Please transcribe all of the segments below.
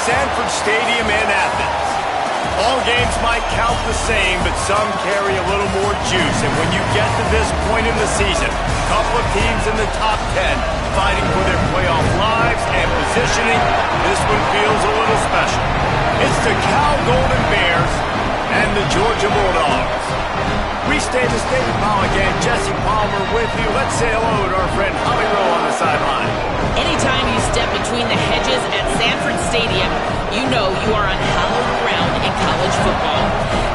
Sanford Stadium in Athens. All games might count the same, but some carry a little more juice. And when you get to this point in the season, a couple of teams in the top 10 fighting for their playoff lives and positioning, this one feels a little special. It's the Cal Golden Bears and the Georgia Bulldogs. Restate the state ball again. Jesse Palmer with you. Let's say hello to our friend Holly Rowe on the sideline. Anytime you step between the hedges at Sanford Stadium, you know you are on hallowed ground in college football.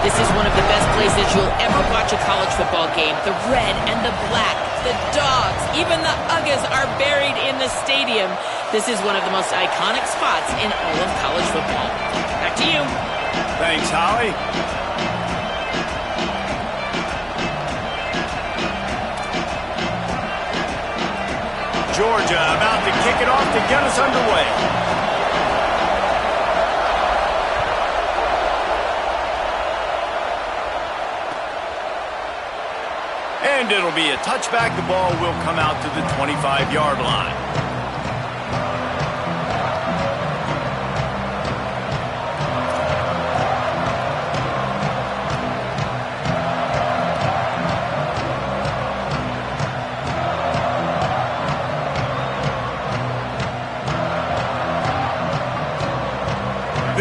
This is one of the best places you'll ever watch a college football game. The red and the black, the dogs, even the Uggas are buried in the stadium. This is one of the most iconic spots in all of college football. Back to you. Thanks, Holly. Georgia about to kick it off to get us underway. And it'll be a touchback. The ball will come out to the 25-yard line.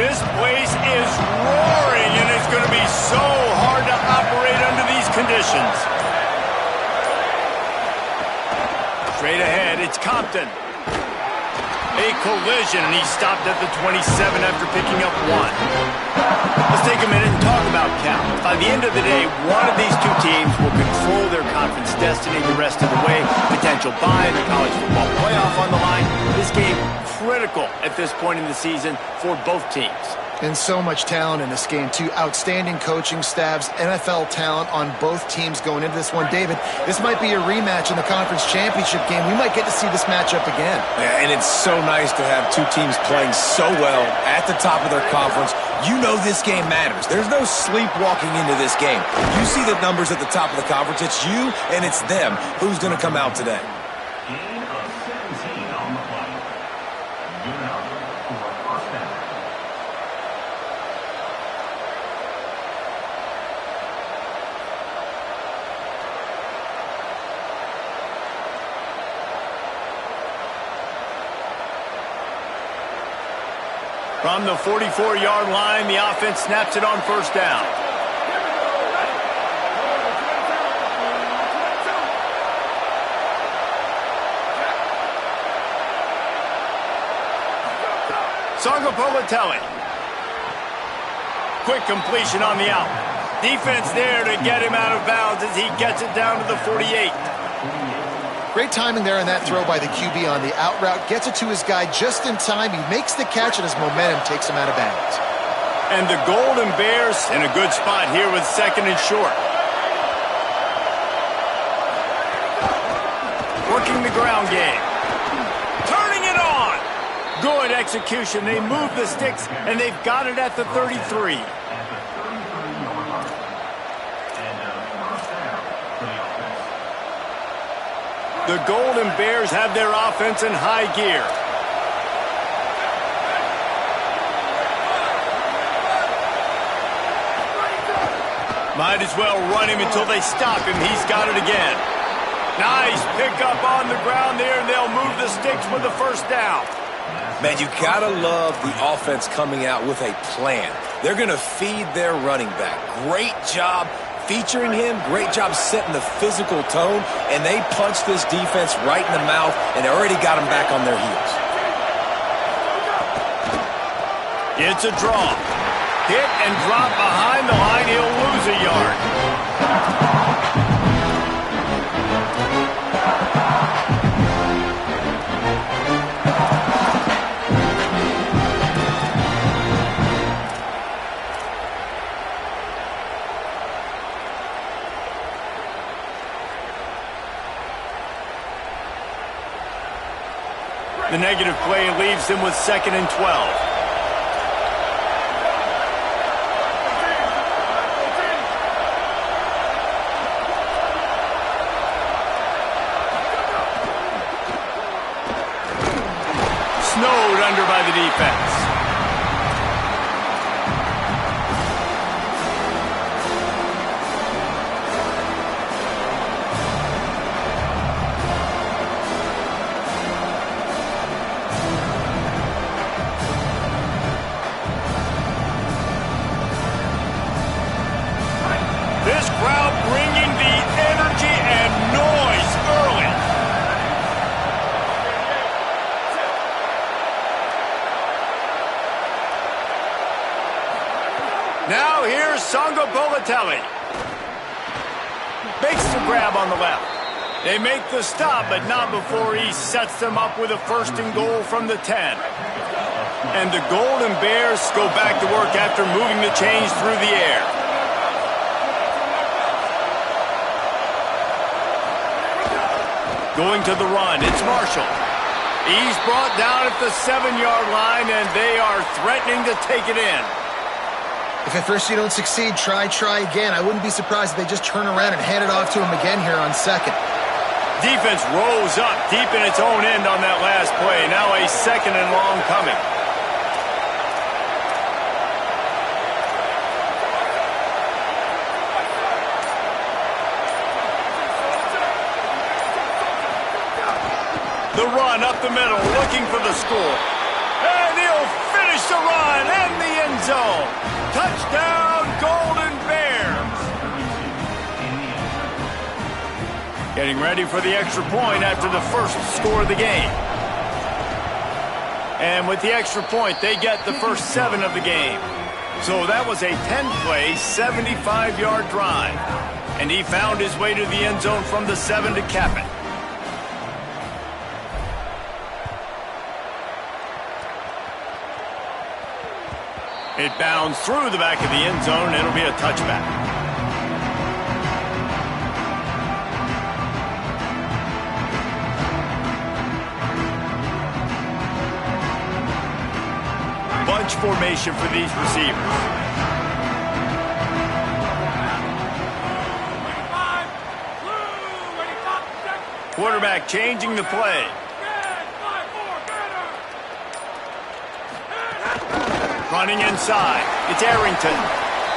This place is roaring, and it's going to be so hard to operate under these conditions. Straight ahead, it's Compton. A collision, and he stopped at the 27 after picking up one. Let's take a minute and talk about Cal. By the end of the day, one of these two teams will control their conference destiny the rest of the way. Potential bye in the college football playoff on the line. This game critical at this point in the season for both teams. And so much talent in this game, too. Outstanding coaching staffs, NFL talent on both teams going into this one. David, this might be a rematch in the conference championship game. We might get to see this matchup again. Yeah, and it's so nice to have two teams playing so well at the top of their conference. You know this game matters. There's no sleepwalking into this game. You see the numbers at the top of the conference. It's you and it's them. Who's going to come out today? Gain of 17 on the play. Unit out for first down. From the 44-yard line, the offense snaps it on first down. Sangapolatelli. Quick completion on the out. Defense there to get him out of bounds as he gets it down to the 48. Great timing there on that throw by the QB on the out route. Gets it to his guy just in time. He makes the catch, and his momentum takes him out of bounds. And the Golden Bears in a good spot here with second and short. Working the ground game. Turning it on. Good execution. They move the sticks, and they've got it at the 33. The Golden Bears have their offense in high gear. Might as well run him until they stop him. He's got it again. Nice pickup on the ground there, and they'll move the sticks with the first down. Man, you gotta love the offense coming out with a plan. They're gonna feed their running back. Great job featuring him, great job setting the physical tone, and they punched this defense right in the mouth and already got them back on their heels. It's a draw. Hit and drop behind the line. He'll lose a yard. The negative play leaves him with second and 12. Snowed under by the defense. Makes the grab on the left. They make the stop, but not before he sets them up with a 1st and goal from the 10. And the Golden Bears go back to work after moving the chains through the air. Going to the run, it's Marshall. He's brought down at the 7-yard line, and they are threatening to take it in. If at first you don't succeed, try again. I wouldn't be surprised if they just turn around and hand it off to him again here on 2nd. Defense rose up deep in its own end on that last play. Now a 2nd and long coming. The run up the middle, looking for the score. And he'll finish the run and the end zone. Touchdown, Golden Bears. Getting ready for the extra point after the first score of the game. And with the extra point, they get the first 7 of the game. So that was a 10-play, 75-yard drive. And he found his way to the end zone from the 7 to cap it. It bounds through the back of the end zone, and it'll be a touchback. Bunch formation for these receivers. Quarterback changing the play. Running inside, it's Arrington.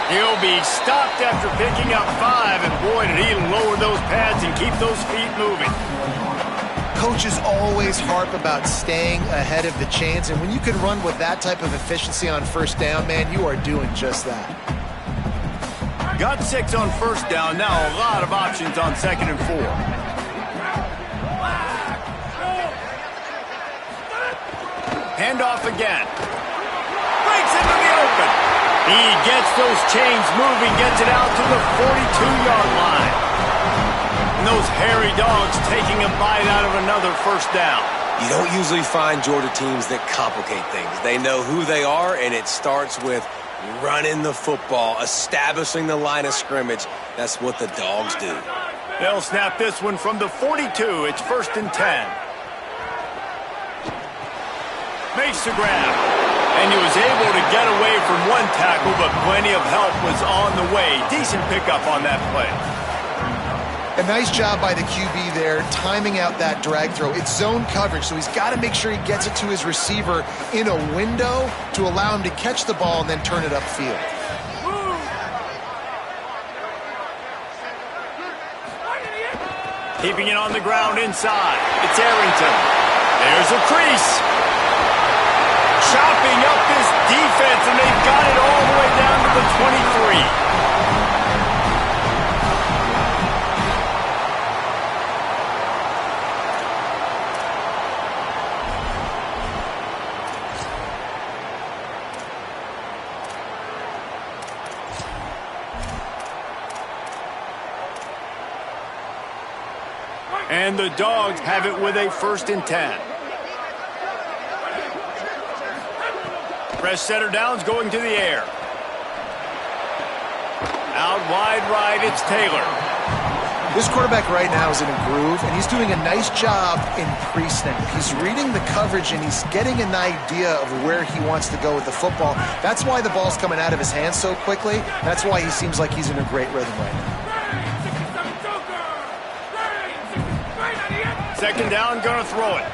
He'll be stopped after picking up 5, and boy, did he lower those pads and keep those feet moving. Coaches always harp about staying ahead of the chains, and when you can run with that type of efficiency on 1st down, man, you are doing just that. Got 6 on 1st down, now a lot of options on 2nd and 4. Handoff again. Breaks into the open. He gets those chains moving, gets it out to the 42-yard line. And those hairy dogs taking a bite out of another 1st down. You don't usually find Georgia teams that complicate things. They know who they are, and it starts with running the football, establishing the line of scrimmage. That's what the dogs do. They'll snap this one from the 42. It's 1st and 10. Makes the grab. And he was able to get away from one tackle, but plenty of help was on the way. Decent pickup on that play. A nice job by the QB there, timing out that drag throw. It's zone coverage, so he's got to make sure he gets it to his receiver in a window to allow him to catch the ball and then turn it upfield. Keeping it on the ground inside. It's Arrington. There's a crease. Chopping up this defense, and they've got it all the way down to the 23. And the Dogs have it with a 1st and 10. Press center downs going to the air. Out wide right, it's Taylor. This quarterback right now is in a groove, and he's doing a nice job in pre-snap. He's reading the coverage, and he's getting an idea of where he wants to go with the football. That's why the ball's coming out of his hands so quickly. That's why he seems like he's in a great rhythm right now. 2nd down, gonna throw it.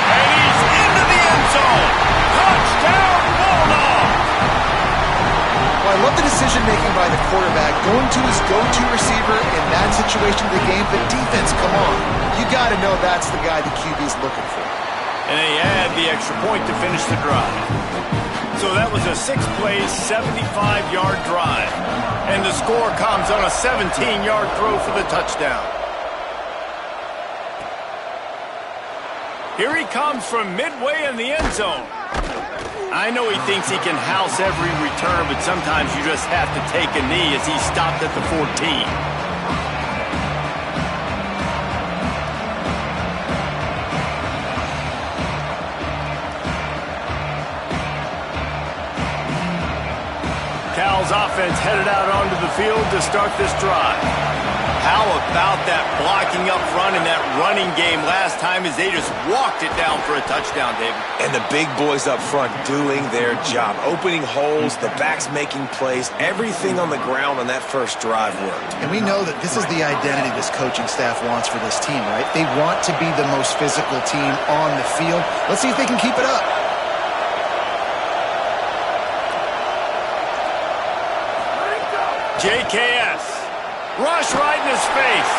And he's into the end zone. Touchdown, Bulldogs! Well, I love the decision-making by the quarterback, going to his go-to receiver in that situation of the game. But defense, come on. You got to know that's the guy the QB's looking for. And they add the extra point to finish the drive. So that was a 6-play, 75-yard drive. And the score comes on a 17-yard throw for the touchdown. Here he comes from midway in the end zone. I know he thinks he can house every return, but sometimes you just have to take a knee as he stopped at the 14. Cal's offense headed out onto the field to start this drive. How about that blocking up front and that running game last time as they just walked it down for a touchdown, David? And the big boys up front doing their job. Opening holes, the backs making plays. Everything on the ground on that first drive worked. And we know that this is the identity this coaching staff wants for this team, right? They want to be the most physical team on the field. Let's see if they can keep it up. JKS, rush right in his face.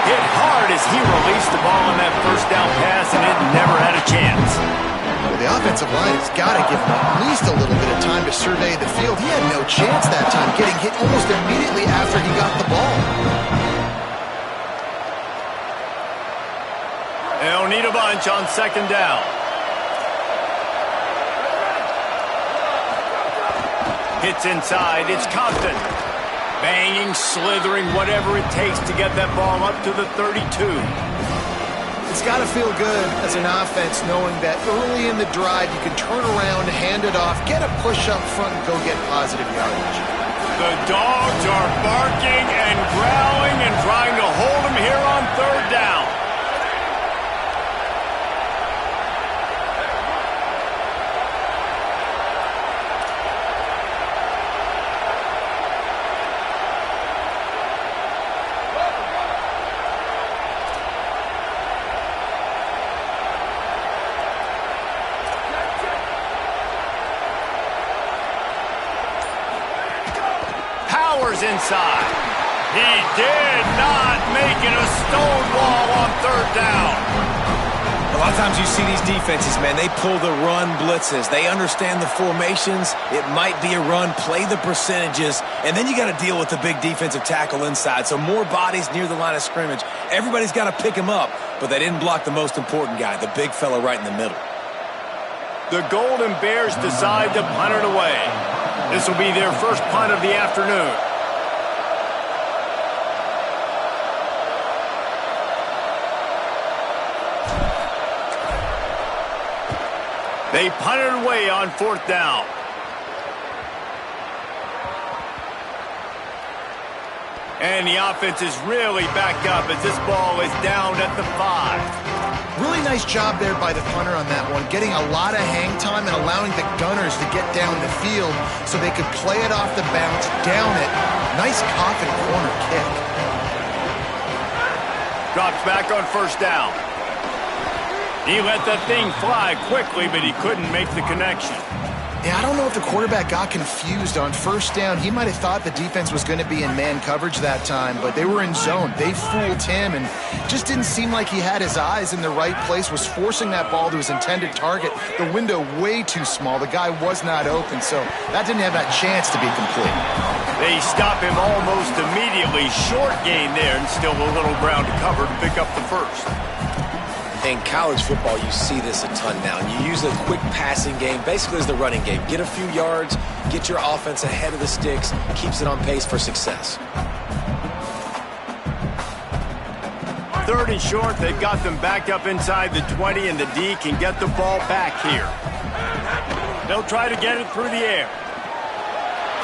Hit hard as he released the ball on that first down pass, and it never had a chance. Well, the offensive line has got to give him at least a little bit of time to survey the field. He had no chance that time, getting hit almost immediately after he got the ball. They'll need a bunch on second down. Hits inside, it's Compton. Banging, slithering, whatever it takes to get that ball up to the 32. It's got to feel good as an offense knowing that early in the drive you can turn around, hand it off, get a push up front, and go get positive yardage. The dogs are barking and growling and trying to hold him here on third down. Inside. He did not make it a stonewall on third down. A lot of times you see these defenses, man, they pull the run blitzes. They understand the formations. It might be a run, play the percentages, and then you got to deal with the big defensive tackle inside. So more bodies near the line of scrimmage. Everybody's got to pick him up, but they didn't block the most important guy, the big fella right in the middle. The Golden Bears decide to punt it away. This will be their first punt of the afternoon. They punted away on fourth down. And the offense is really back up as this ball is down at the 5. Really nice job there by the punter on that one, getting a lot of hang time and allowing the gunners to get down the field so they could play it off the bounce, down it. Nice coffin corner kick. Drops back on first down. He let that thing fly quickly, but he couldn't make the connection. Yeah, I don't know if the quarterback got confused on first down. He might have thought the defense was going to be in man coverage that time, but they were in zone. They fooled him, and just didn't seem like he had his eyes in the right place, was forcing that ball to his intended target. The window way too small. The guy was not open, so that didn't have that chance to be complete. They stop him almost immediately. Short gain there, and still a little ground to cover to pick up the first. In college football, you see this a ton now. And you use a quick passing game, basically as the running game. Get a few yards, get your offense ahead of the sticks, keeps it on pace for success. Third and short, they've got them backed up inside the 20, and the D can get the ball back here. They'll try to get it through the air.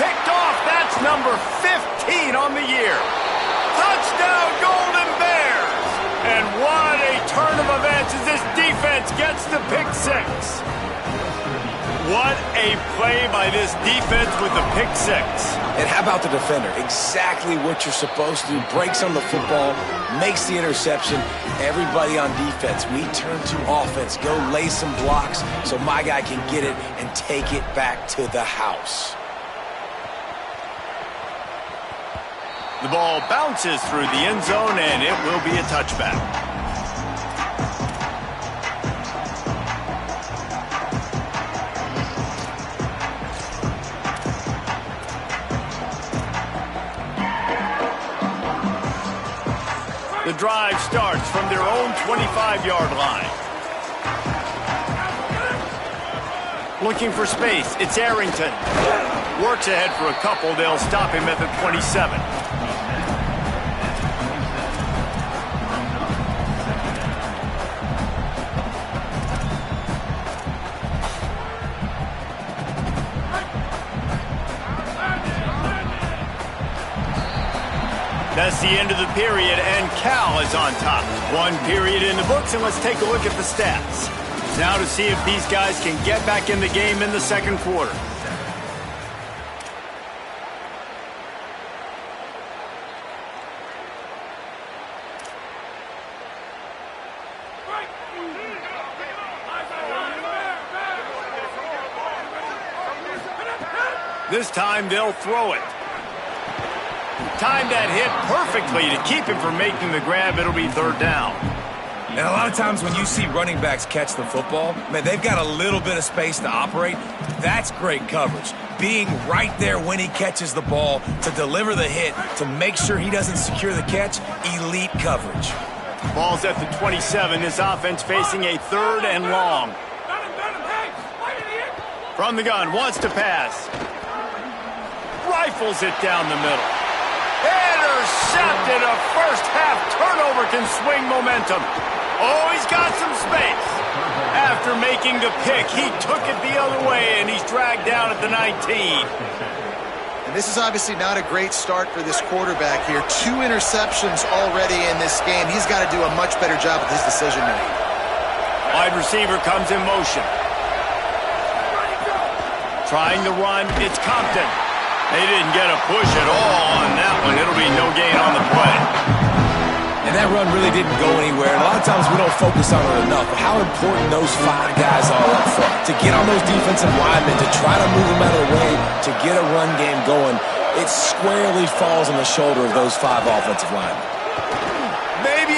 Picked off, that's number 15 on the year. Touchdown, Golden Bears! And what a turn of events as this defense gets the pick six. What a play by this defense with the pick six. And how about the defender? Exactly what you're supposed to do. Breaks on the football, makes the interception. Everybody on defense, we turn to offense. Go lay some blocks so my guy can get it and take it back to the house. The ball bounces through the end zone, and it will be a touchback. The drive starts from their own 25-yard line. Looking for space. It's Arrington. Works ahead for a couple. They'll stop him at the 27. That's the end of the period, and Cal is on top. One period in the books, and let's take a look at the stats. Now to see if these guys can get back in the game in the second quarter. This time they'll throw it. Timed that hit perfectly to keep him from making the grab. It'll be third down. And a lot of times when you see running backs catch the football, man, they've got a little bit of space to operate. That's great coverage. Being right there when he catches the ball to deliver the hit, to make sure he doesn't secure the catch, elite coverage. Ball's at the 27. This offense facing a third and long. From the gun, wants to pass. Rifles it down the middle. Intercepted. A first half turnover can swing momentum. Oh, he's got some space. After making the pick, he took it the other way, and he's dragged down at the 19. And this is obviously not a great start for this quarterback here. 2 interceptions already in this game. He's got to do a much better job with his decision making. Wide receiver comes in motion. Trying to run, it's Compton. They didn't get a push at all on that one. It'll be no gain on the play. And that run really didn't go anywhere. And a lot of times we don't focus on it enough, but how important those 5 guys are up front. To get on those defensive linemen, to try to move them out of the way, to get a run game going, it squarely falls on the shoulder of those 5 offensive linemen. Maybe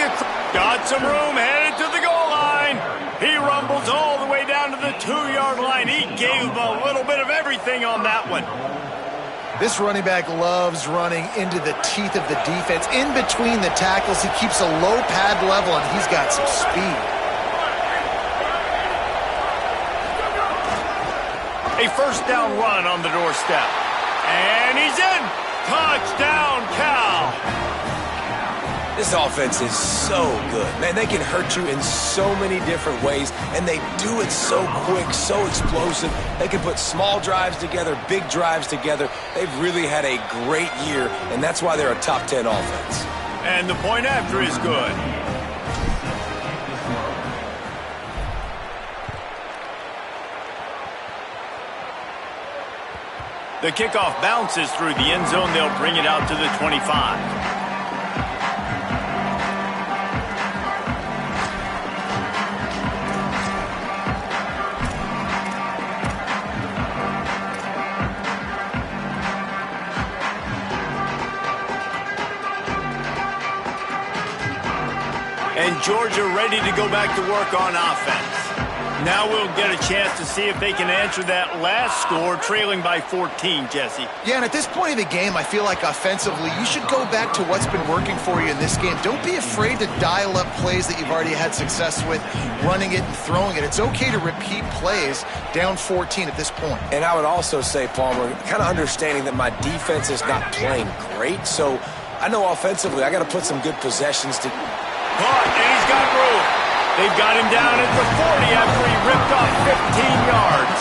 got some room, headed to the goal line. He rumbles all the way down to the 2-yard line. He gave a little bit of everything on that one. This running back loves running into the teeth of the defense. In between the tackles, he keeps a low pad level, and he's got some speed. A first down run on the doorstep. And he's in. Touchdown, Cal. This offense is so good. Man, they can hurt you in so many different ways, and they do it so quick, so explosive. They can put small drives together, big drives together. They've really had a great year, and that's why they're a top 10 offense. And the point after is good. The kickoff bounces through the end zone. They'll bring it out to the 25. And Georgia ready to go back to work on offense. Now we'll get a chance to see if they can answer that last score, trailing by 14, Jesse. Yeah, and at this point of the game, I feel like offensively, you should go back to what's been working for you in this game. Don't be afraid to dial up plays that you've already had success with, running it and throwing it. It's okay to repeat plays down 14 at this point. And I would also say, Palmer, kind of understanding that my defense is not playing great, so I know offensively I got to put some good possessions to... Caught, and he's got room. They've got him down at the 40 after he ripped off 15 yards.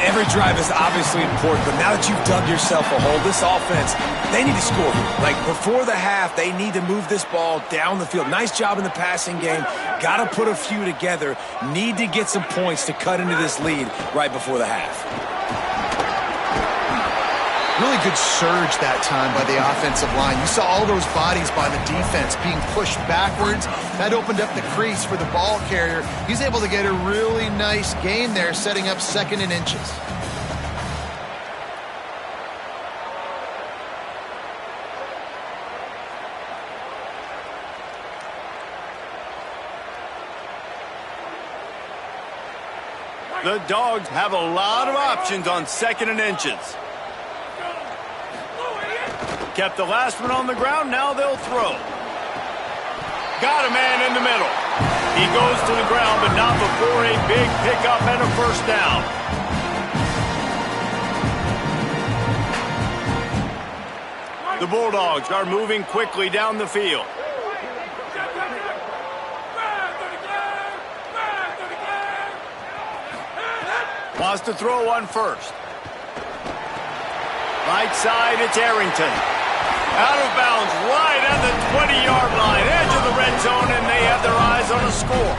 Every drive is obviously important, but now that you've dug yourself a hole, this offense, they need to score here. Like, before the half, they need to move this ball down the field. Nice job in the passing game. Got to put a few together. Need to get some points to cut into this lead right before the half. Really good surge that time by the offensive line. You saw all those bodies by the defense being pushed backwards. That opened up the crease for the ball carrier. He's able to get a really nice gain there, setting up 2nd and inches. The Dogs have a lot of options on 2nd and inches. Kept the last one on the ground, now they'll throw. Got a man in the middle. He goes to the ground, but not before a big pickup and a first down. The Bulldogs are moving quickly down the field. Wants to throw on first. Right side, it's Arrington. Out of bounds, right at the 20-yard line, edge of the red zone, and they have their eyes on a score.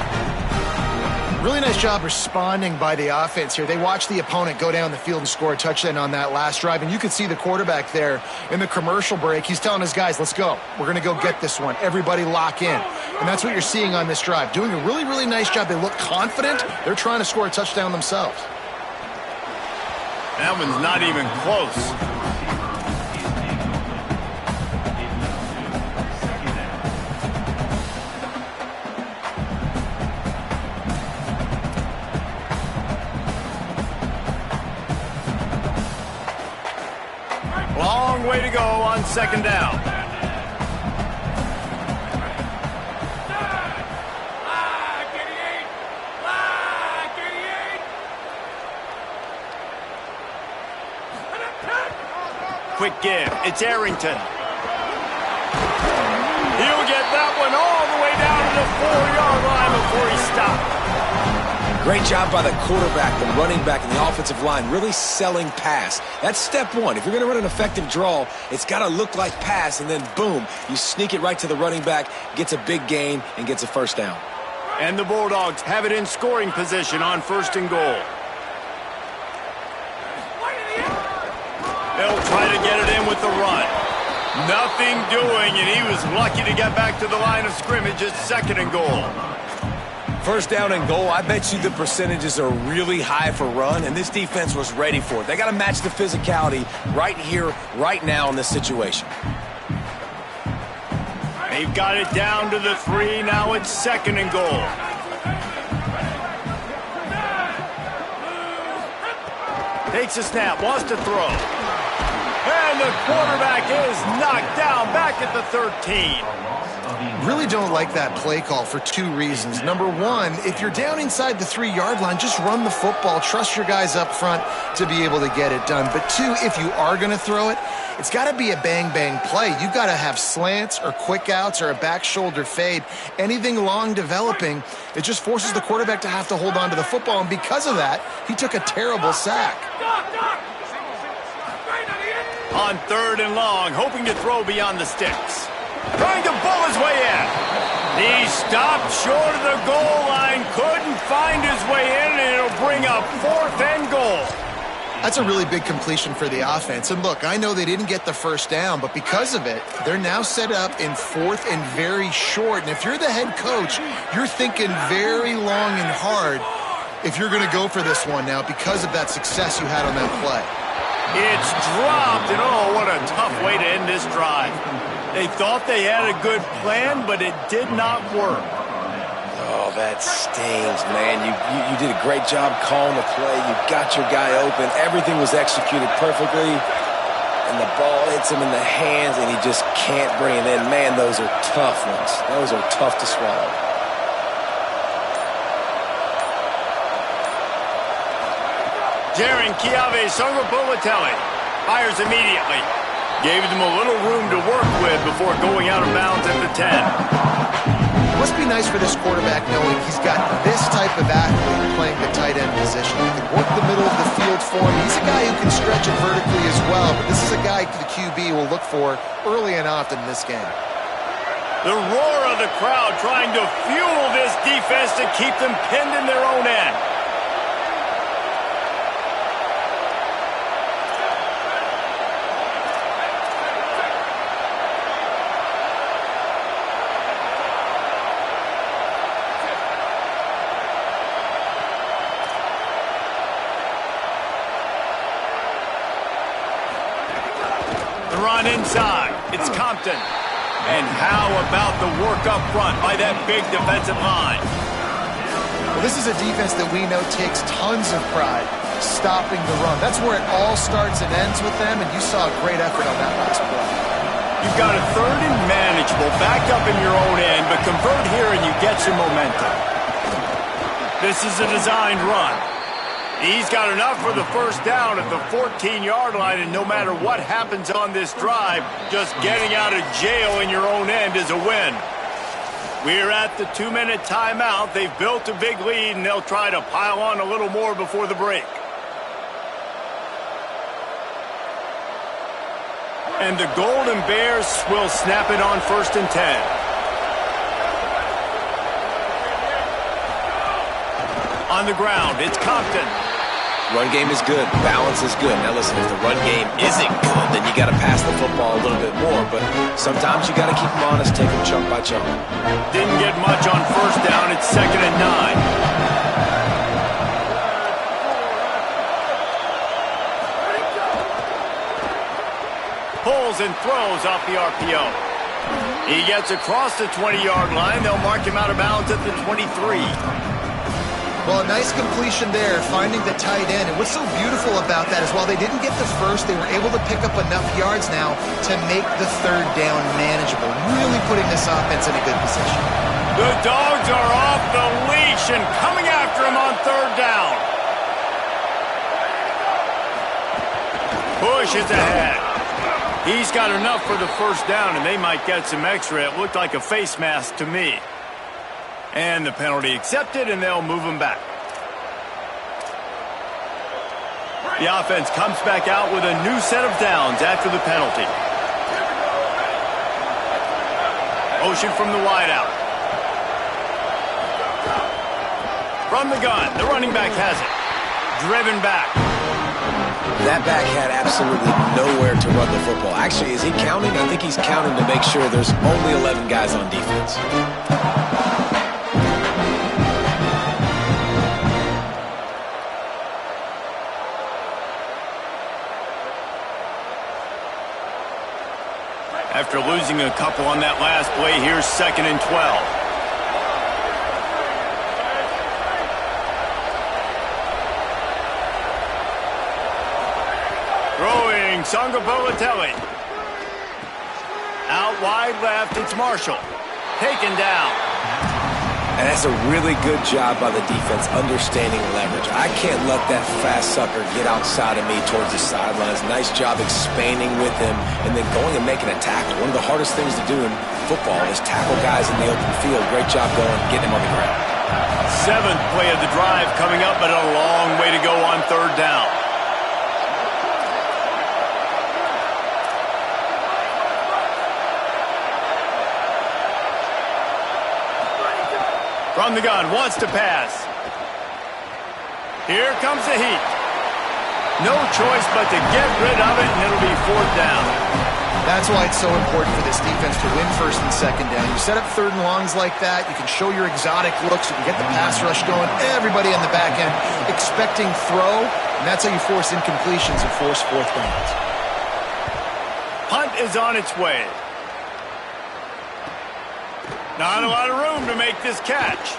Really nice job responding by the offense here. They watched the opponent go down the field and score a touchdown on that last drive, and you could see the quarterback there in the commercial break. He's telling his guys, let's go. We're going to go get this one. Everybody lock in. And that's what you're seeing on this drive. Doing a really, really nice job. They look confident. They're trying to score a touchdown themselves. That one's not even close. Long way to go on second down. Quick give. It's Arrington. He'll get that one all the way down to the 4-yard line before he stopped. Great job by the quarterback, the running back, and the offensive line really selling pass. That's step one. If you're going to run an effective draw, it's got to look like pass, and then boom, you sneak it right to the running back, gets a big gain, and gets a first down. And the Bulldogs have it in scoring position on first and goal. They'll try to get it in with the run. Nothing doing, and he was lucky to get back to the line of scrimmage at second and goal. First down and goal, I bet you the percentages are really high for run, and this defense was ready for it. They got to match the physicality right here, right now in this situation. They've got it down to the 3. Now it's second and goal. Takes a snap, wants to throw. And the quarterback is knocked down back at the 13. Really don't like that play call for two reasons. Number one, if you're down inside the 3-yard line, just run the football. Trust your guys up front to be able to get it done. But two, if you are going to throw it, it's got to be a bang-bang play. You've got to have slants or quick outs or a back shoulder fade. Anything long developing, it just forces the quarterback to have to hold on to the football. And because of that, he took a terrible sack. On third and long, hoping to throw beyond the sticks. Trying to bull his way in. He stopped short of the goal line, couldn't find his way in, and it'll bring up fourth and goal. That's a really big completion for the offense. And look, I know they didn't get the first down, but because of it, they're now set up in fourth and very short. And if you're the head coach, you're thinking very long and hard if you're going to go for this one now because of that success you had on that play. It's dropped, and oh, what a tough way to end this drive. They thought they had a good plan, but it did not work. Oh, that stings, man. You did a great job calling the play. You got your guy open. Everything was executed perfectly. And the ball hits him in the hands, and he just can't bring it in. Man, those are tough ones. Those are tough to swallow. Jaron Chiave Songapolatelli fires immediately. Gave them a little room to work with before going out of bounds at the 10. It must be nice for this quarterback knowing he's got this type of athlete playing the tight end position. He can work the middle of the field for him. He's a guy who can stretch it vertically as well, but this is a guy the QB will look for early and often in this game. The roar of the crowd trying to fuel this defense to keep them pinned in their own end. Run inside. It's Compton. And how about the work up front by that big defensive line? Well, this is a defense that we know takes tons of pride stopping the run. That's where it all starts and ends with them, and you saw a great effort on that last play. You've got a third and manageable, backed up in your own end, but convert here and you get some momentum. This is a designed run. He's got enough for the first down at the 14-yard line, and no matter what happens on this drive, just getting out of jail in your own end is a win. We're at the 2-minute timeout. They've built a big lead, and they'll try to pile on a little more before the break. And the Golden Bears will snap it on 1st and 10. On the ground, it's Compton. Run game is good. Balance is good. Now listen, if the run game isn't good, then you got to pass the football a little bit more. But sometimes you got to keep them honest, take them chunk by chunk. Didn't get much on 1st down. It's 2nd and 9. Pulls and throws off the RPO. He gets across the 20-yard line. They'll mark him out of bounds at the 23. Well, a nice completion there, finding the tight end. And what's so beautiful about that is while they didn't get the first, they were able to pick up enough yards now to make the 3rd down manageable, really putting this offense in a good position. The Dogs are off the leash and coming after him on 3rd down. Push is ahead. He's got enough for the 1st down, and they might get some extra. It looked like a face mask to me. And the penalty accepted, and they'll move him back. The offense comes back out with a new set of downs after the penalty. Motion from the wideout. From the gun, the running back has it. Driven back. That back had absolutely nowhere to run the football. Actually, is he counting? I think he's counting to make sure there's only 11 guys on defense. After losing a couple on that last play, here's 2nd and 12. Throwing Sangapolatelli. Out wide left, it's Marshall. Taken down. And that's a really good job by the defense understanding leverage. I can't let that fast sucker get outside of me towards the sidelines. Nice job expanding with him and then going and making a tackle. One of the hardest things to do in football is tackle guys in the open field. Great job going, getting him on the ground. 7th play of the drive coming up, but a long way to go on 3rd down. From the gun, wants to pass. Here comes the heat. No choice but to get rid of it, and it'll be 4th down. That's why it's so important for this defense to win 1st and 2nd down. You set up 3rd and longs like that, you can show your exotic looks, you can get the pass rush going, everybody on the back end expecting throw, and that's how you force incompletions and force 4th downs. Punt is on its way. Not a lot of room to make this catch.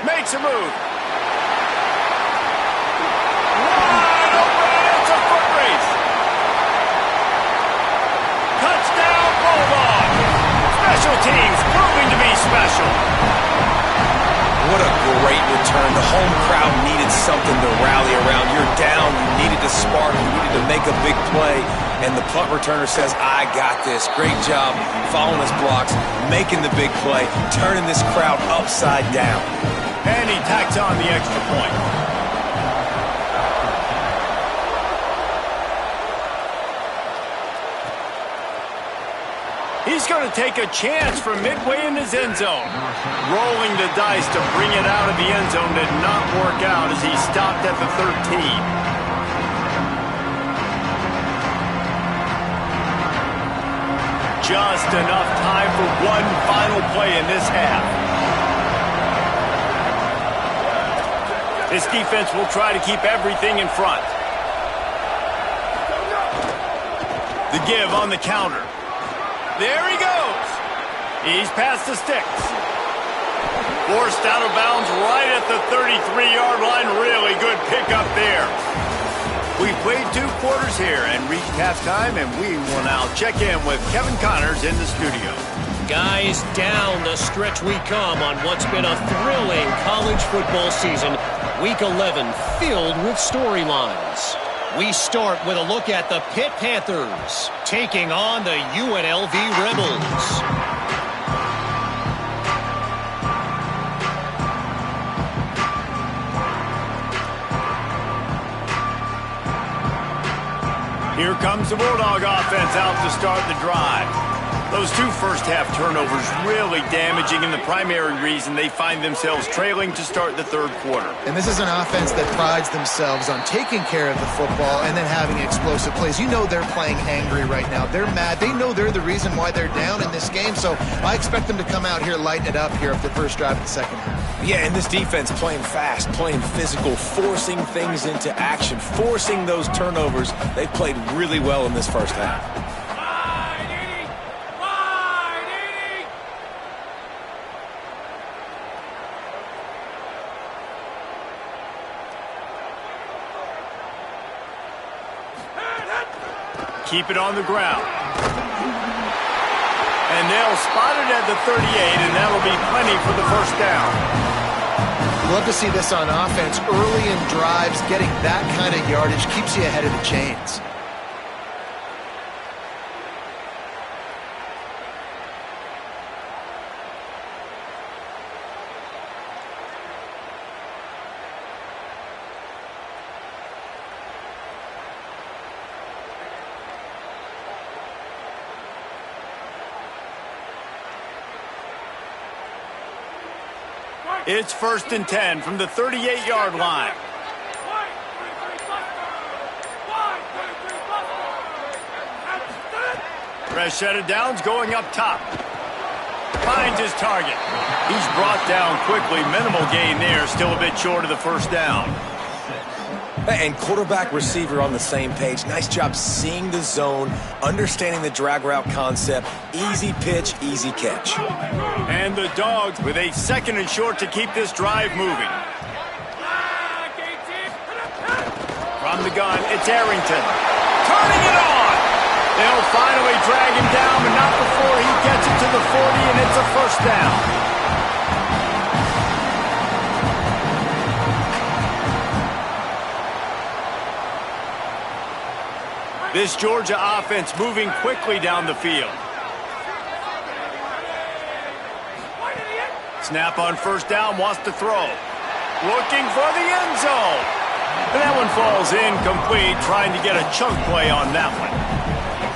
Makes a move. Wide open. It's a foot race. Touchdown, Bulldogs. Special teams proving to be special. What a great return. The home crowd needed something to rally around. You're down. You needed to spark. You needed to make a big play. And the punt returner says, I got this. Great job following his blocks, making the big play, turning this crowd upside down. And he tacks on the extra point. He's going to take a chance from midway in his end zone. Rolling the dice to bring it out of the end zone did not work out as he stopped at the 13. Just enough time for one final play in this half. This defense will try to keep everything in front. The give on the counter. There he goes. He's past the sticks. Forced out of bounds right at the 33-yard line. Really good pickup there. We've played 2 quarters here and reached halftime, and we will now check in with Kevin Connors in the studio. Guys, down the stretch we come on what's been a thrilling college football season. Week 11 filled with storylines. We start with a look at the Pitt Panthers taking on the UNLV Rebels. Here comes the Bulldog offense out to start the drive. Those 2 first-half turnovers really damaging, and the primary reason they find themselves trailing to start the 3rd quarter. And this is an offense that prides themselves on taking care of the football and then having explosive plays. You know they're playing angry right now. They're mad. They know they're the reason why they're down in this game, so I expect them to come out here, lighten it up here after the first drive of the second half. Yeah, and this defense playing fast, playing physical, forcing things into action, forcing those turnovers. They've played really well in this first half. Keep it on the ground. And they'll spot it at the 38, and that'll be plenty for the first down. Love to see this on offense. Early in drives, getting that kind of yardage keeps you ahead of the chains. It's 1st and 10 from the 38-yard line. Fresh set of downs going up top. Finds his target. He's brought down quickly. Minimal gain there. Still a bit short of the first down. And quarterback receiver on the same page. Nice job seeing the zone, understanding the drag route concept. Easy pitch, easy catch. And the Dogs with a 2nd and short to keep this drive moving. From the gun, it's Arrington. Turning it on! They'll finally drag him down, but not before he gets it to the 40, and it's a first down. This Georgia offense moving quickly down the field. Snap on first down, wants to throw. Looking for the end zone. And that one falls incomplete, trying to get a chunk play on that one.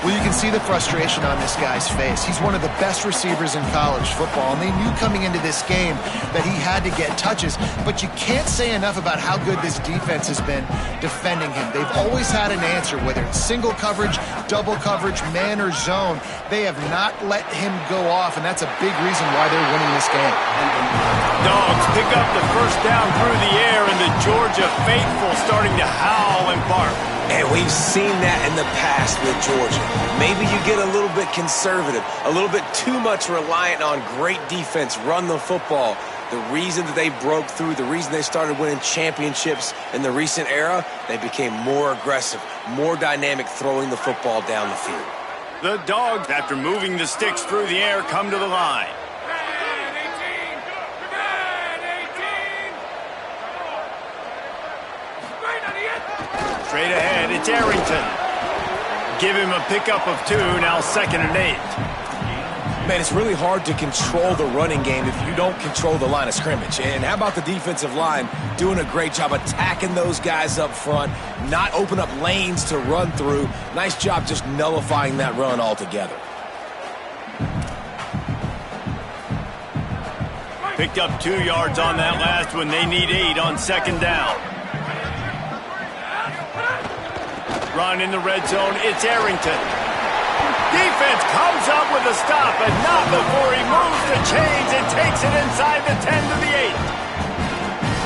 Well, you can see the frustration on this guy's face. He's one of the best receivers in college football, and they knew coming into this game that he had to get touches, but you can't say enough about how good this defense has been defending him. They've always had an answer, whether it's single coverage, double coverage, man or zone. They have not let him go off, and that's a big reason why they're winning this game. Dogs pick up the first down through the air, and the Georgia faithful starting to howl and bark. And we've seen that in the past with Georgia. Maybe you get a little bit conservative, a little bit too much reliant on great defense, run the football. The reason that they broke through, the reason they started winning championships in the recent era, they became more aggressive, more dynamic throwing the football down the field. The Dogs, after moving the sticks through the air, come to the line. Straight ahead, it's Arrington. Give him a pickup of 2, now 2nd and 8. Man, it's really hard to control the running game if you don't control the line of scrimmage. And how about the defensive line doing a great job attacking those guys up front, not open up lanes to run through. Nice job just nullifying that run altogether. Picked up 2 yards on that last one. They need 8 on 2nd down. Run in the red zone, it's Arrington. Defense comes up with a stop, but not before he moves the chains and takes it inside the 10 to the 8.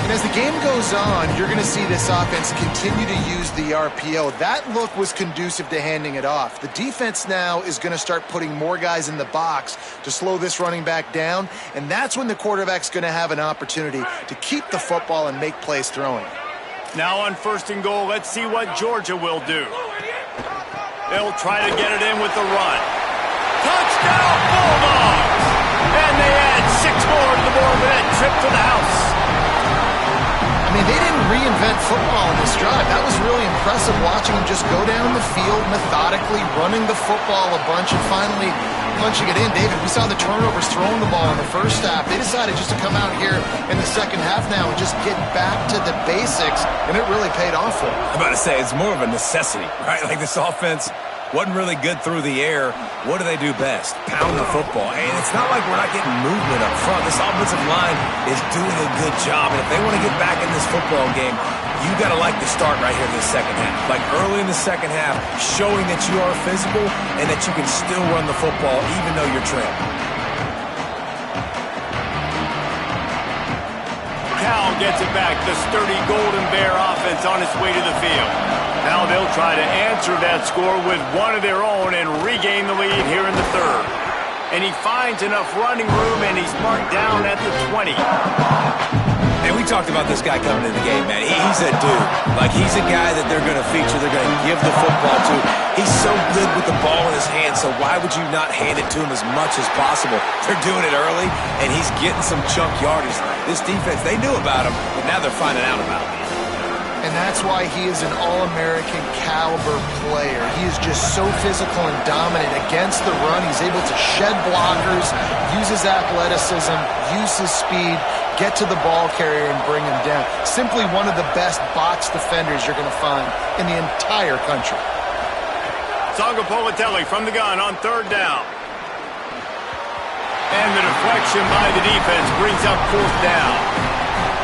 And as the game goes on, you're going to see this offense continue to use the RPO. That look was conducive to handing it off. The defense now is going to start putting more guys in the box to slow this running back down, and that's when the quarterback's going to have an opportunity to keep the football and make plays throwing. Now on 1st and goal, let's see what Georgia will do. They'll try to get it in with the run. Touchdown, Bulldogs! And they add 6 more to the board with that trip to the house. I mean, they didn't reinvent football in this drive. That was really impressive watching them just go down the field methodically, running the football a bunch, and finally punching it in. David, we saw the turnovers throwing the ball in the first half. They decided just to come out here in the second half now and just get back to the basics, and it really paid off for them. I'm about to say, it's more of a necessity, right? Like, this offense wasn't really good through the air. What do they do best? Pound the football. And it's not like we're not getting movement up front. This offensive line is doing a good job. And if they want to get back in this football game, you got to like the start right here in this second half. Like early in the second half, showing that you are physical and that you can still run the football even though you're trailing. Cal gets it back. The sturdy Golden Bear offense on its way to the field. Now they'll try to answer that score with one of their own and regain the lead here in the third. And he finds enough running room, and he's marked down at the 20. And we talked about this guy coming into the game, man. He's a dude. Like, he's a guy that they're going to feature, they're going to give the football to. He's so good with the ball in his hand, so why would you not hand it to him as much as possible? They're doing it early, and he's getting some chunk yardage. This defense, they knew about him, but now they're finding out about him. And that's why he is an All-American caliber player. He is just so physical and dominant against the run. He's able to shed blockers, use his athleticism, use his speed, get to the ball carrier and bring him down. Simply one of the best box defenders you're going to find in the entire country. Sangapolitelli from the gun on 3rd down. And the deflection by the defense brings up 4th down.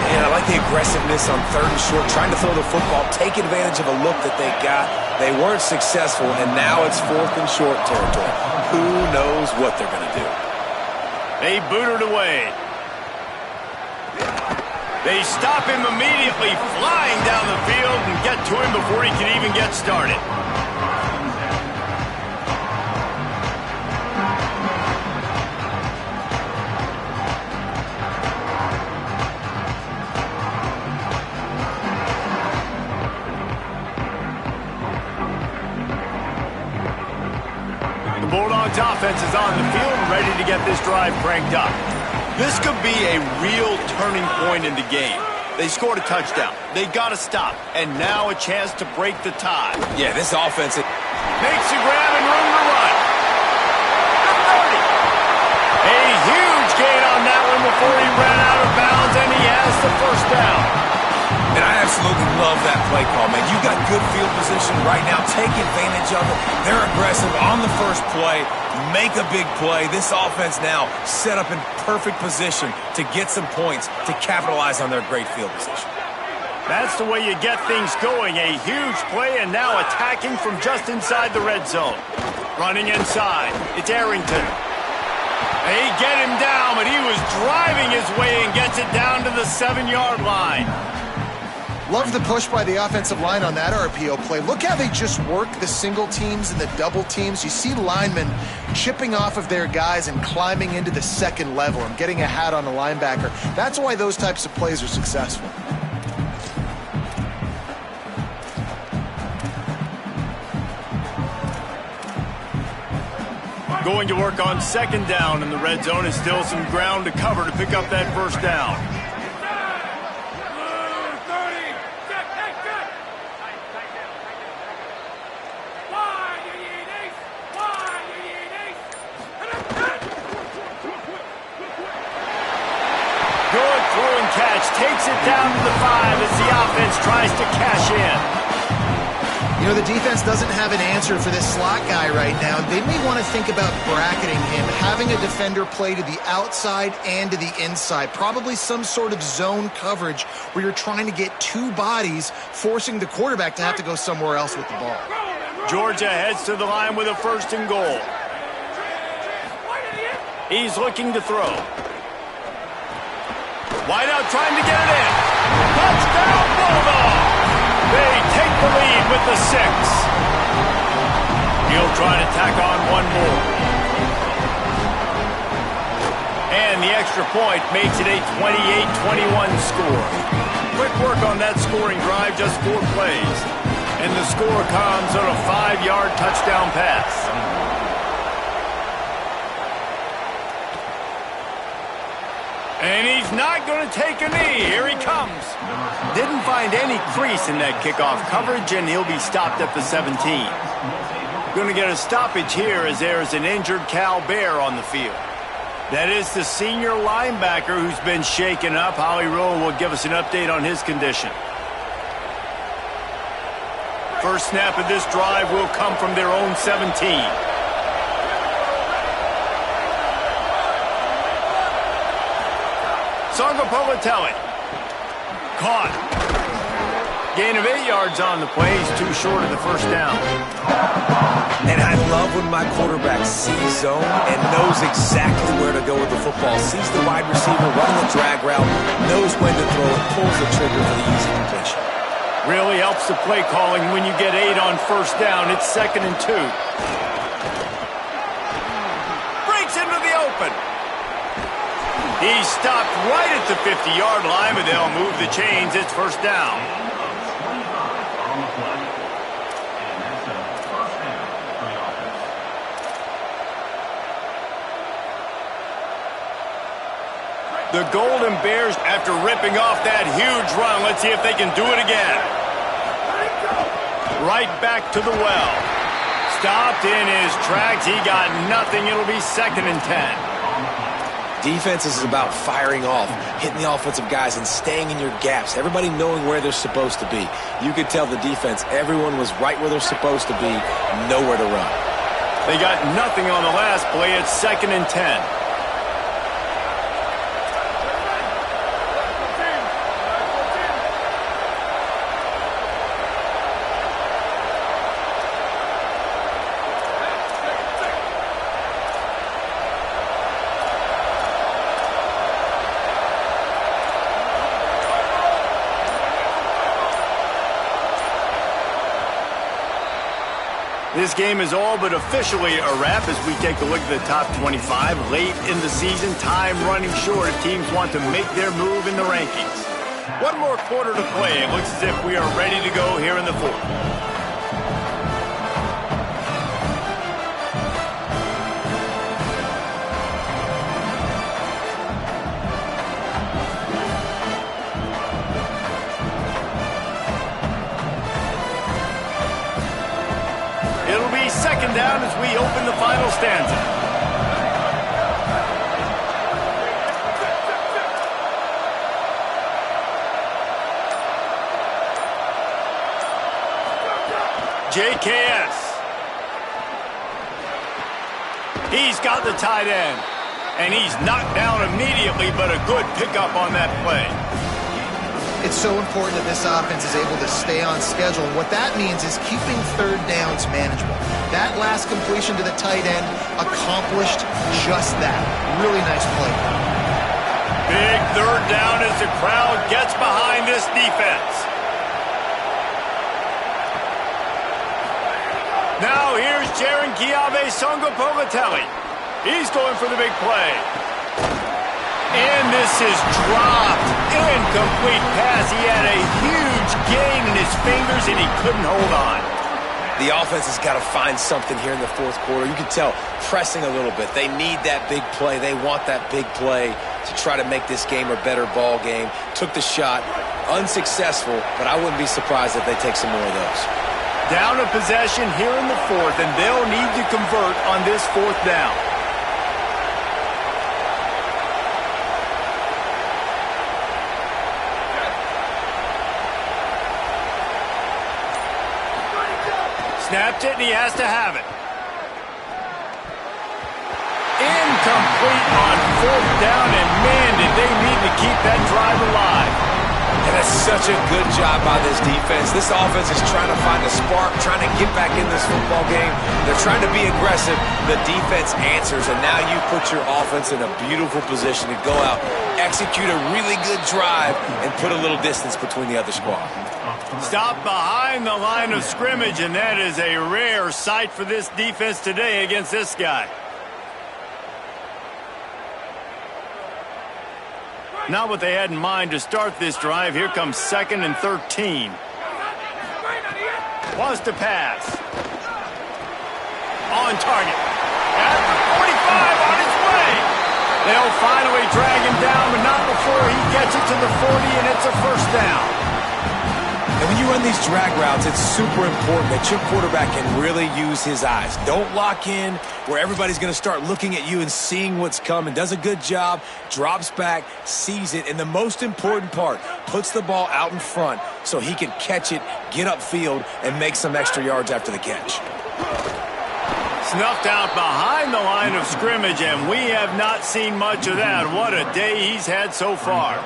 And I like the aggressiveness on 3rd and short, trying to throw the football, take advantage of a look that they got. They weren't successful, and now it's 4th and short territory. Who knows what they're going to do? They boot it away. They stop him immediately, flying down the field and get to him before he can even get started. Bulldogs offense is on the field, ready to get this drive cranked up. This could be a real turning point in the game. They scored a touchdown. They got to stop. And now a chance to break the tie. Yeah, this offense makes a grab and room to run. A huge gain on that one before he ran out of bounds, and he has the 1st down. And I absolutely love that play call, man. You got good field position right now. Take advantage of it. They're aggressive on the first play. Make a big play. This offense now set up in perfect position to get some points to capitalize on their great field position. That's the way you get things going. A huge play, and now attacking from just inside the red zone. Running inside. It's Arrington. They get him down, but he was driving his way and gets it down to the 7-yard line. Love the push by the offensive line on that RPO play. Look how they just work the single teams and the double teams. You see linemen chipping off of their guys and climbing into the second level and getting a hat on a linebacker. That's why those types of plays are successful. Going to work on 2nd down in the red zone. Is still some ground to cover to pick up that 1st down. Takes it down to the 5 as the offense tries to cash in. You know, the defense doesn't have an answer for this slot guy right now. They may want to think about bracketing him, having a defender play to the outside and to the inside. Probably some sort of zone coverage where you're trying to get 2 bodies, forcing the quarterback to have to go somewhere else with the ball. Georgia heads to the line with a 1st and goal. He's looking to throw. Wideout trying to get it in. Touchdown, Bulldogs! They take the lead with the 6. He'll try to tack on one more. And the extra point makes it a 28-21 score. Quick work on that scoring drive, just 4 plays. And the score comes on a 5-yard touchdown pass. And he's not going to take a knee. Here he comes. Didn't find any crease in that kickoff coverage, and he'll be stopped at the 17. Going to get a stoppage here as there's an injured Cal Bear on the field. That is the senior linebacker who's been shaken up. Howie Rowe will give us an update on his condition. First snap of this drive will come from their own 17. Songopolitelli. Caught. Gain of 8 yards on the play. He's too short of the first down. And I love when my quarterback sees zone and knows exactly where to go with the football. Sees the wide receiver running the drag route, knows when to throw it, pulls the trigger for the easy completion. Really helps the play calling when you get 8 on first down. It's 2nd and 2. Breaks into the open. He's stopped right at the 50-yard line, but they'll move the chains. It's first down. The Golden Bears, after ripping off that huge run, let's see if they can do it again. Right back to the well. Stopped in his tracks. He got nothing. It'll be 2nd and 10. Defense is about firing off, hitting the offensive guys, and staying in your gaps. Everybody knowing where they're supposed to be. You could tell the defense, everyone was right where they're supposed to be, nowhere to run. They got nothing on the last play. It's 2nd and 10. This game is all but officially a wrap as we take a look at the top 25. Late in the season, time running short if teams want to make their move in the rankings. One more quarter to play. It looks as if we are ready to go here in the 4th. Second down as we open the final stanza. JKS. He's got the tight end. And he's knocked down immediately, but a good pickup on that play. It's so important that this offense is able to stay on schedule. And what that means is keeping third downs manageable. That last completion to the tight end accomplished just that. Really nice play. Big third down as the crowd gets behind this defense. Now here's Jaron Kiave Songopolitelli. He's going for the big play. And this is dropped. Incomplete pass. He had a huge gain in his fingers, and he couldn't hold on. The offense has got to find something here in the 4th quarter. You can tell pressing a little bit. They need that big play. They want that big play to try to make this game a better ball game. Took the shot. Unsuccessful, but I wouldn't be surprised if they take some more of those. Down a possession here in the 4th, and they'll need to convert on this 4th down. Snapped it, and he has to have it. Incomplete on 4th down, and man, did they need to keep that drive alive. And that's such a good job by this defense. This offense is trying to find a spark, trying to get back in this football game. They're trying to be aggressive. The defense answers, and now you put your offense in a beautiful position to go out, execute a really good drive, and put a little distance between the other squad. Stop behind the line of scrimmage, and that is a rare sight for this defense today against this guy. Not what they had in mind to start this drive. Here comes 2nd and 13. Wants to pass. On target. At the 45 on his way. They'll finally drag him down, but not before he gets it to the 40, and it's a first down. And when you run these drag routes, it's super important that your quarterback can really use his eyes. Don't lock in where everybody's going to start looking at you and seeing what's coming. Does a good job, drops back, sees it, and the most important part, puts the ball out in front so he can catch it, get upfield, and make some extra yards after the catch. Snuffed out behind the line of scrimmage, and we have not seen much of that. What a day he's had so far.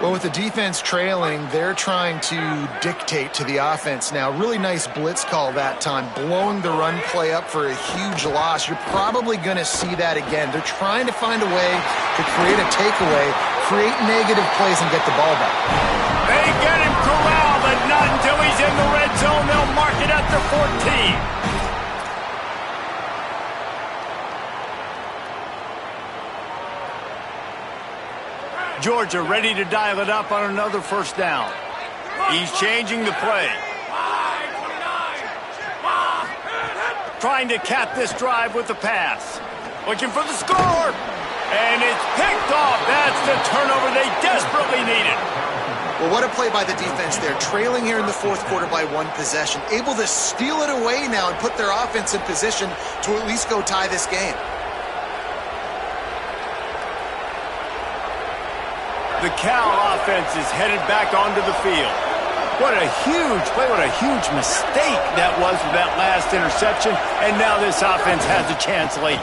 Well, with the defense trailing, they're trying to dictate to the offense now. Really nice blitz call that time, blowing the run play up for a huge loss. You're probably going to see that again. They're trying to find a way to create a takeaway, create negative plays, and get the ball back. They get him corralled, but not until he's in the red zone. They'll mark it at the 14. Georgia ready to dial it up on another first down. He's changing the play. Trying to cap this drive with the pass. Looking for the score. And it's picked off. That's the turnover they desperately needed. Well, what a play by the defense there. Trailing here in the fourth quarter by one possession. Able to steal it away now and put their offense in position to at least go tie this game. The Cal offense is headed back onto the field. What a huge play, what a huge mistake that was with that last interception, and now this offense has a chance late.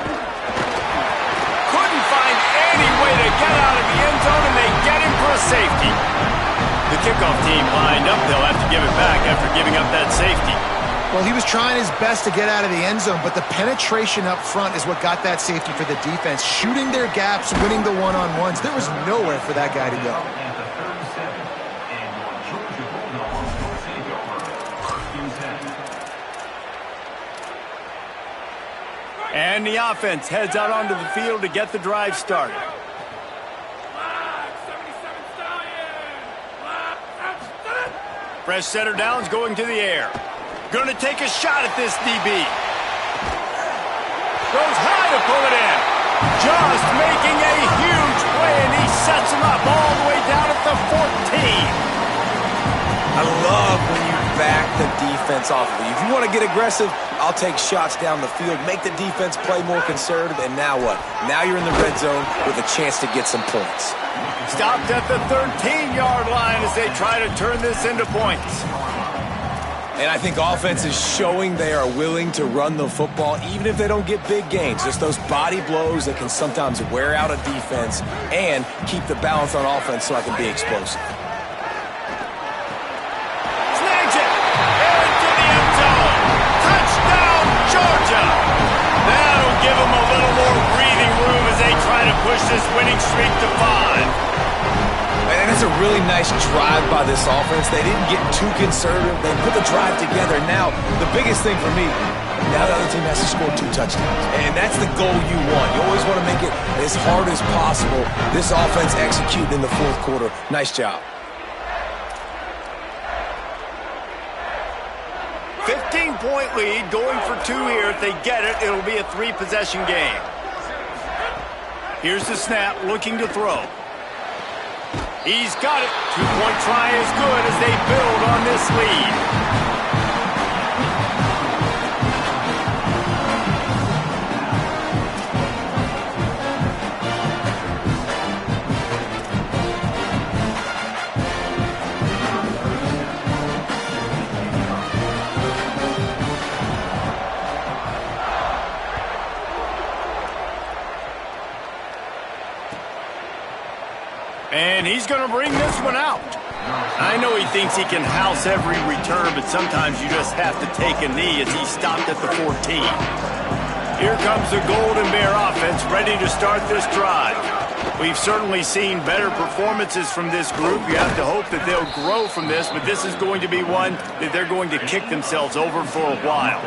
Couldn't find any way to get out of the end zone, and they get him for a safety. The kickoff team lined up. They'll have to give it back after giving up that safety. Well, he was trying his best to get out of the end zone, but the penetration up front is what got that safety for the defense. Shooting their gaps, winning the one-on-ones. There was nowhere for that guy to go. And the offense heads out onto the field to get the drive started. Fresh center downs going to the air. Going to take a shot at this DB. Goes high to pull it in. Just making a huge play, and he sets him up all the way down at the 14. I love when you back the defense off of you. If you want to get aggressive, I'll take shots down the field, make the defense play more conservative, and now what? Now you're in the red zone with a chance to get some points. Stopped at the 13-yard line as they try to turn this into points. And I think offense is showing they are willing to run the football, even if they don't get big gains. Just those body blows that can sometimes wear out a defense and keep the balance on offense so I can be explosive. Snags it! Into the end zone! Touchdown, Georgia! That'll give them a little more breathing room as they try to push this winning streak to 5. And it's a really nice drive by this offense. They didn't get too conservative. They put the drive together. Now, the biggest thing for me, now the other team has to score 2 touchdowns. And that's the goal you want. You always want to make it as hard as possible. This offense executed in the fourth quarter. Nice job. 15-point lead, going for 2 here. If they get it, it'll be a 3-possession game. Here's the snap, looking to throw. He's got it. 2-point try is good as they build on this lead. And he's going to bring this one out. I know he thinks he can house every return, but sometimes you just have to take a knee as he stopped at the 14. Here comes the Golden Bear offense ready to start this drive. We've certainly seen better performances from this group. You have to hope that they'll grow from this, but this is going to be one that they're going to kick themselves over for a while.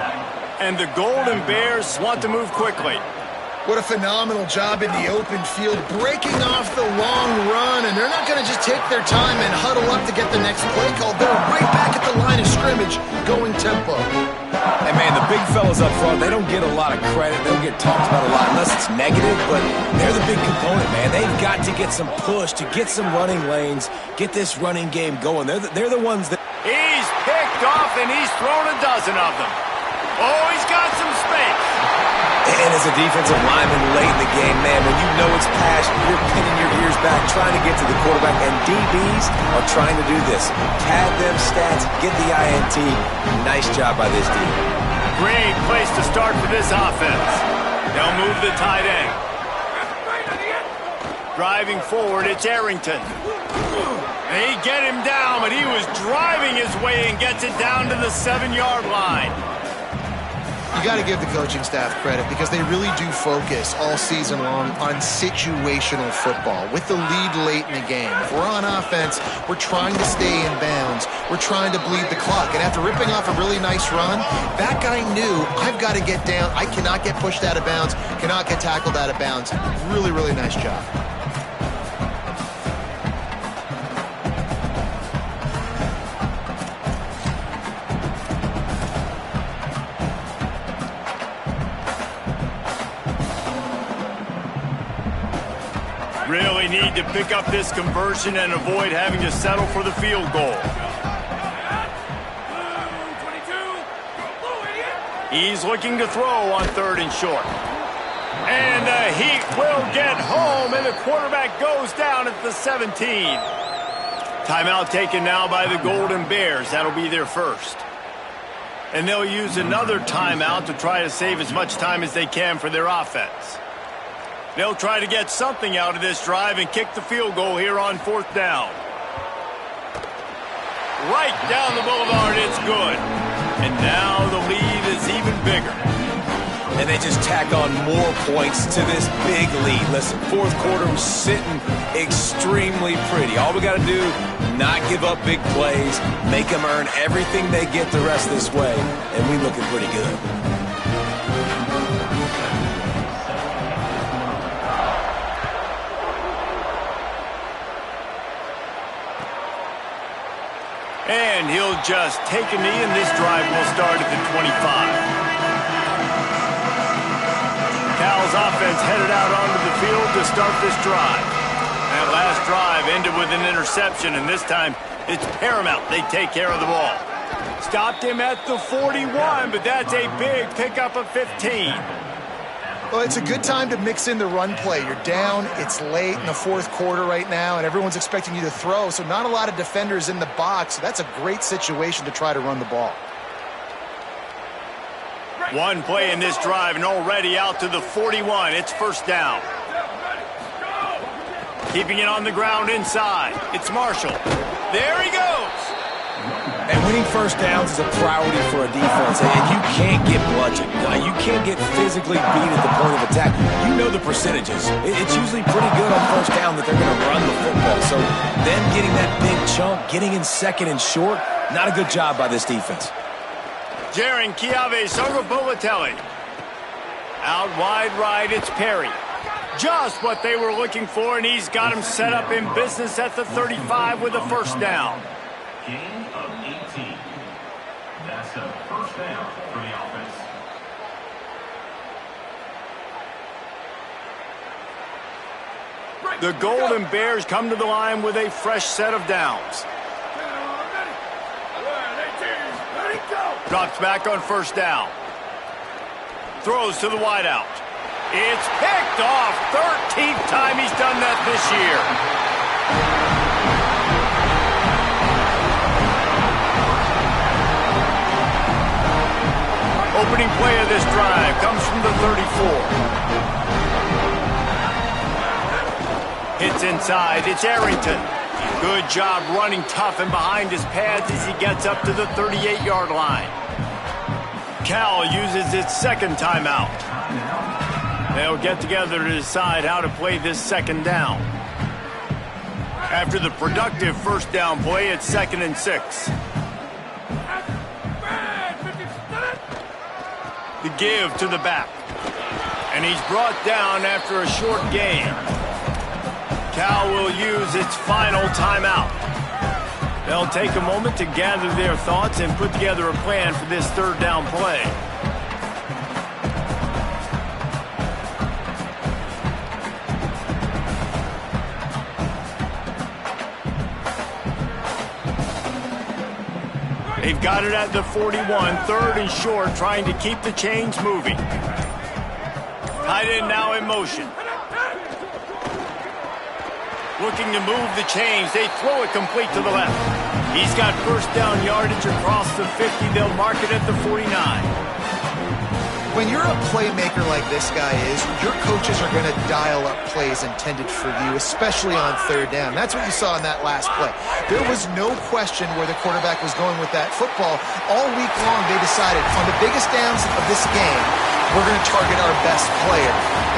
And the Golden Bears want to move quickly. What a phenomenal job in the open field, breaking off the long run, and they're not going to just take their time and huddle up to get the next play called. They're right back at the line of scrimmage, going tempo. And, man, the big fellas up front, they don't get a lot of credit. They don't get talked about a lot unless it's negative, but they're the big component, man. They've got to get some push, to get some running lanes, get this running game going. They're the ones that... He's picked off, and he's thrown a dozen of them. Oh, he's got some space. And as a defensive lineman late in the game, man, when you know it's passion, you're pinning your ears back, trying to get to the quarterback, and DBs are trying to do this. Pad them stats, get the INT. Nice job by this team. Great place to start for this offense. They'll move the tight end. Driving forward, it's Arrington. They get him down, but he was driving his way and gets it down to the 7-yard line. You got to give the coaching staff credit because they really do focus all season long on situational football with the lead late in the game. If we're on offense, we're trying to stay in bounds. We're trying to bleed the clock. And after ripping off a really nice run, that guy knew, I've got to get down. I cannot get pushed out of bounds, cannot get tackled out of bounds. Really, really nice job. Really need to pick up this conversion and avoid having to settle for the field goal. He's looking to throw on 3rd and short. And the Heat will get home, and the quarterback goes down at the 17. Timeout taken now by the Golden Bears. That'll be their first. And they'll use another timeout to try to save as much time as they can for their offense. They'll try to get something out of this drive and kick the field goal here on 4th down. Right down the boulevard, it's good. And now the lead is even bigger. And they just tack on more points to this big lead. Listen, 4th quarter was sitting extremely pretty. All we got to do, not give up big plays, make them earn everything they get the rest of this way, and we looking pretty good. And he'll just take a knee, and this drive will start at the 25. Cal's offense headed out onto the field to start this drive. That last drive ended with an interception, and this time it's paramount they take care of the ball. Stopped him at the 41, but that's a big pickup of 15. Well, it's a good time to mix in the run play. You're down, it's late in the 4th quarter right now, and everyone's expecting you to throw, so not a lot of defenders in the box. So that's a great situation to try to run the ball. One play in this drive, and already out to the 41. It's 1st down. Keeping it on the ground inside. It's Marshall. There he goes. And winning 1st downs is a priority for a defense, and you can't get bludgeoned. You can't get physically beat at the point of attack. You know the percentages. It's usually pretty good on 1st down that they're going to run the football. So them getting that big chunk, getting in 2nd and short, not a good job by this defense. Jaron Chiave Sogopolatelli. Out wide right, it's Perry. Just what they were looking for, and he's got him set up in business at the 35 with a 1st down. Gain of 18. That's a 1st down for the offense. The Golden Bears come to the line with a fresh set of downs. Drops back on 1st down. Throws to the wideout. It's picked off. 13th time he's done that this year. Opening play of this drive comes from the 34. Hits inside. It's Arrington. Good job running tough and behind his pads as he gets up to the 38-yard line. Cal uses its 2nd timeout. They'll get together to decide how to play this 2nd down. After the productive 1st down play, it's 2nd and 6. The give to the back. And he's brought down after a short gain. Cal will use its final timeout. They'll take a moment to gather their thoughts and put together a plan for this third down play. They've got it at the 41, third and short, trying to keep the chains moving. Tight end now in motion. Looking to move the chains. They throw it complete to the left. He's got first down yardage across the 50. They'll mark it at the 49. When you're a playmaker like this guy is, your coaches are going to dial up plays intended for you, especially on third down. That's what you saw in that last play. There was no question where the quarterback was going with that football. All week long, they decided on the biggest downs of this game, we're going to target our best player.